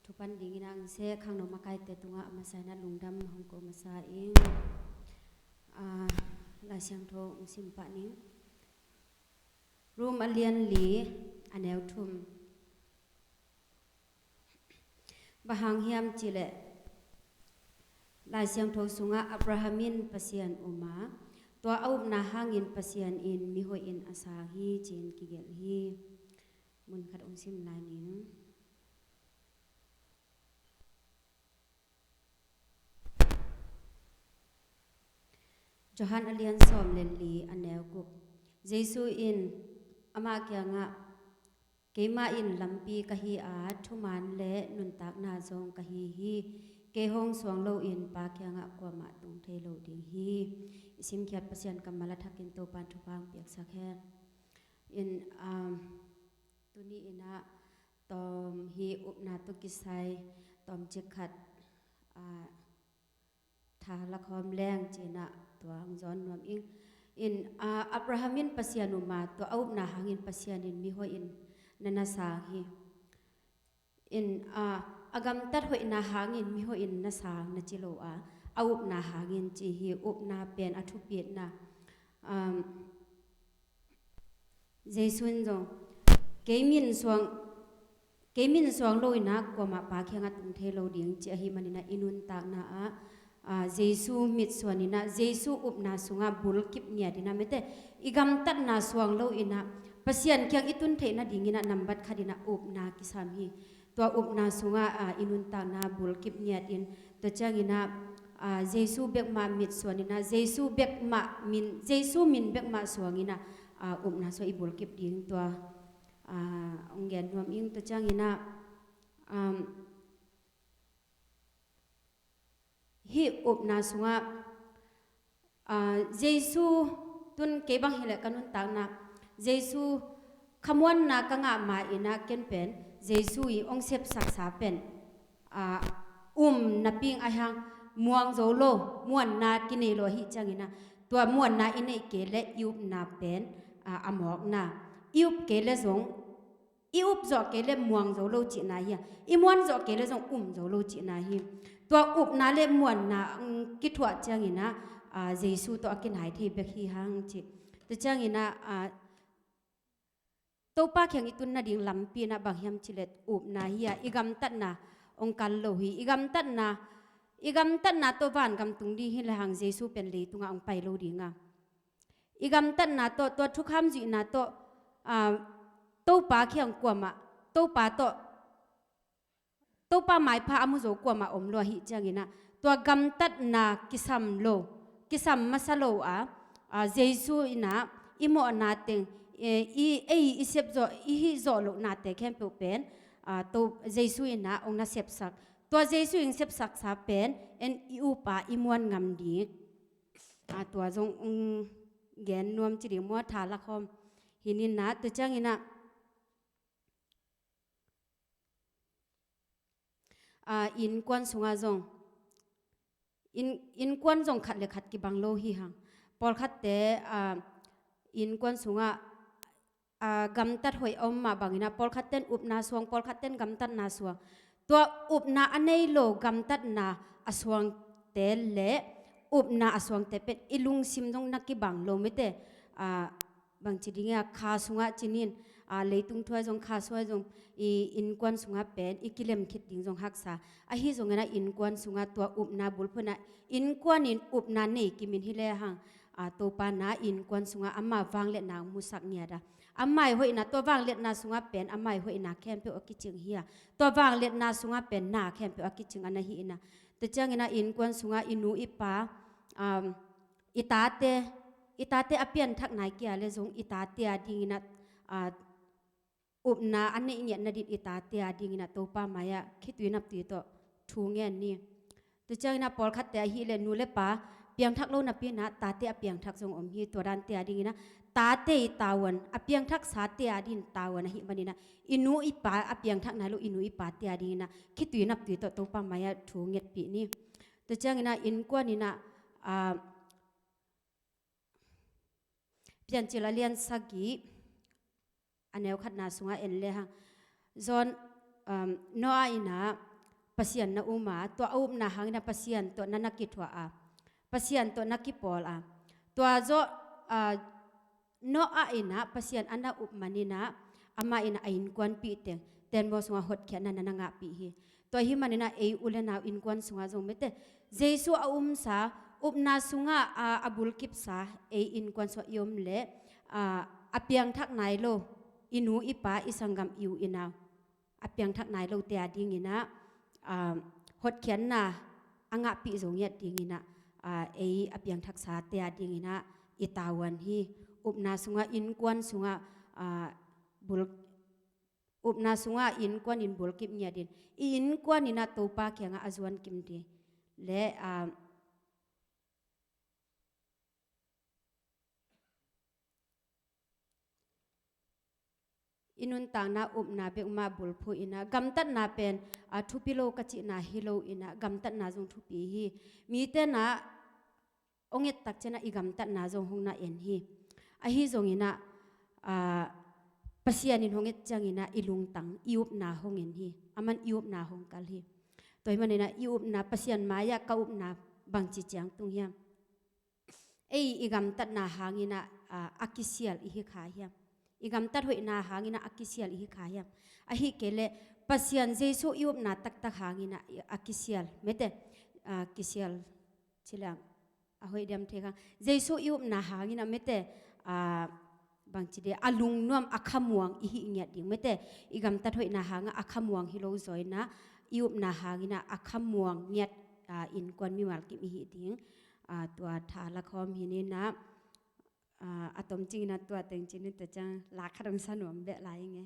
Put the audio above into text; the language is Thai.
ทุปันดีกินางเสข้างนอกมาไกลแต่ตัวมาใส่นัดลุงดำของโกมาใส่เองลายเสียงโทงสิมปะนิ้วรูมอเลียนหลีอันแนวทุ่มบะหางเฮียมจิเลลายเสียงโทสุงะอับราฮัมินปัสยันอุมาตัวเอาบนาหางินปัสยันอินมิโฮอินอาสาฮีจีนกิเกลฮีมุนขัดองสิมลายนิ้วจอฮันอเลียนสอมเลนลีอันแนวกุกเยซูอินอามาเกียงะเกมาอินลำปีกะฮีอาทุมานและนุนตักนาจงกะฮีฮีเกฮงสวงโลอินปาเกียงะกว่ามาตุงเทโลดิงฮีสิมเขียดปัสยันกัมมาลทักินโตปานทุปางเปียกสักแค่อินตุนี้อินะตอมฮีอุปนาตุกิไซตอมจิขัดทาละคอมแรงเจนะตัวหังจอนนวมอินอับราฮัมินปัสยานุมาตัวอุปนาหังอินปัสยานินมิโฮอินนันสาฮีอินอากำตัดหอยนาหางินมิโฮอินนาสางนาจิโลอุปนาหางินจีฮีอุปนาเป็นอทุเปียนาเจสุนจงเกมินสวงโลยนักกว่ามาปาเคียงตุงเทโลดิงจีฮีมันนินาอินุนตากนาเจสุมิดสวนินาเจสุอุปนาสุงาบุลกิบเนียดินาเมเตอีกำตัดนาสวงโลอินะปัสยันเคียงอิตุนเทนะดิงินะนัมบัดคดินะอุปนากิสามฮีตัวอุปนาสุงาอินุนตากนาบุลกิบเนียดินตัวจังอินะเจสุเบกมามิดสวนินะเจสุเบกมามินเจสุมินเบกมาสวงินะอุปนาสวอิบุลกิบดิงตัวองเกนรวมอิงตัวจังอินะฮีอุปนาสุงาเจสุตุนเก็บังเฮเลกันุนตากนาเจสุขมวนนากังอามาอินะเกนเป็นเจสุอีองเซปสักษาเป็นนับปิงอาหังม่วงโจโลม่วนนากินเอโลหิจังอินะตัวม่วนนาอินเอเกเลยุบนาเป็นอมอกนายุบเกเลสงยุบจอกเกเลม่วงโจโลจินาเฮียอีม่วนจอกเกเลสงโจโลจินาเฮียตัวอุบนาเลม่วนนากิถวจังอินะเจสุตัวกินหายเทเบคีหังจิแต่จังอินะตัวป้าเขียงอิตุนนาดิ่งลำปีนะบางเฮียมจิเลตอุบนาเฮียอีกำตัดนาองกันโลหีอีกำตัดนาตัวบ้านกำตุงดีฮิลหังเจสุเป็นลีตุงองไปโลดีงาอีกำตัดนาตัวทุกคำจุนาตัวป้าเขียงกว่ามาตัวป้าหมายพาอมุโจกว่ามาอมโลหิจังอินะตัวกำตัดนากิสัมมาสโลเจสุอินะอิโมนาเตงอีเซบโจอีฮิโจโลนาเตเข้มเปเป็นตัวเจสุอินะองนาเซบสักตัวเจสุอิงเซบสักสาเป็นอิอุปาอิมวนงำดีตัวจงเกนนวมจิริมัวทาละคอมหินินนะตัวจังอินะอินกวนสุงาจงอินกวนจงขัดเลขัดกิบังโลหิหังปอลขัดเตอินกวนสุงากำตัดหอยอมมาบางอินะปอลขัดเต้นอุบนาสวงปอลขัดเต้นกำตัดนาสวงตัวอุบนาอันในโลกำตัดนาอสวงเตเลอุบนาอสวงเตเป็นอิลุงซิมจงนักกิบังโลไม่เตบางทีนี้คาสุงาจินินเลยตุงถ้วยจงคาสวยจงอินกวนสุงาเป็นอีกิเลมคิดดิ้งจงฮักษาฮิจงนะอินกวนสุงาตัวอุบนาบุลพนะอินกวนอุบนาเนกิมินฮิเลหังตัวปานาอินกวนสุงาอามาวังเล็ดนางมุสักเนียดาอามาหอยนาตัววังเล็ดนาสุงาเป็นอามาหอยนาแคมเปอกิจิงเฮียตัววังเล็ดนาสุงาเป็นนาแคมเปอกิจิงอันนั้นฮีนะแต่จังนะอินกวนสุงาอินูอิปาอิตาเตอเปียนทักนายเกียเลจงอิตาเตอดิ้งนะอุบนาอันนี้เนี่ยนาดิอิตาเตียดิ้งนะตัวป้ามายะคิดวินับตีตัวทูเงี้ยนี่ตัวเจ้านะปอลคัดเตียฮีเลนูเลป้าเปียงทักโลนับปีนะตาเตียเปียงทักทรงอมฮีตัวดันเตียดิ้งนะตาเตียตาวันอเปียงทักสาเตียดินตาวันนะฮิมันนี่นะอินูอิป้าอเปียงทักนายลูอินูอิป้าเตียดิ้งนะคิดวินับตีตัวป้ามายะทูเงี้ยปีนี่ตัวเจ้านะอินกว่านี่นะเปลี่ยนจิลเลียนสักกีอันแนวขัดนาสุงาเอ็นเลยฮะจอนนัวอินะ pasian na uma to aup na hangina pasian to nanakithwa a pasian to nakipol a to zo no a ina pasian ana up manina ama ina ain kwan pi ten bo sunga hot khya na nga pi hi to hi manina ei ulena in kwan sunga zo mete jesu a sa upna sunga abul kip sa ei in kwan so yom le apiang thak nai lo inu ipa isangam iu ina apiang thak nai lo te ading ina hot khian na anga pi zong yat ding ina ei apiang thak sa te ading ina itawan hi upna sunga in kwan sunga bul upna sunga in kwan in bul kip nya din in kwan ina topa kyanga azwan kim di le inun tang na upna be uma bul phu ina gamtat na pen thupilo kachi na hilo ina gamtat na jong thupi hi mi te na onget tak chena i gamtat na jong hong na en hi a hi jong ina pasian in honget chang ina ilung tang iup na hong en hi aman iup na hong kal hi toy manina iup na pasian maya ka up na bang chi chang tung hiam ei i gamtat na hangina akisial i hi kha hiam igam tar hoi na hangina akisial hi khaya ahi kele pasian jesu iup na tak tak hangina akisial mete kisial chilang ahoi diam theka jesu iup na hangina mete bangchide alung nuam akhamuang ihi ingya ding mete igam tar hoi na hanga akhamuang hilo zoina iup na hangina akhamuang nyat in kwan mi wal ki hi ding tua thala khom hinina atom chingina tua teng chini ta chang la kharang sanom be lai nge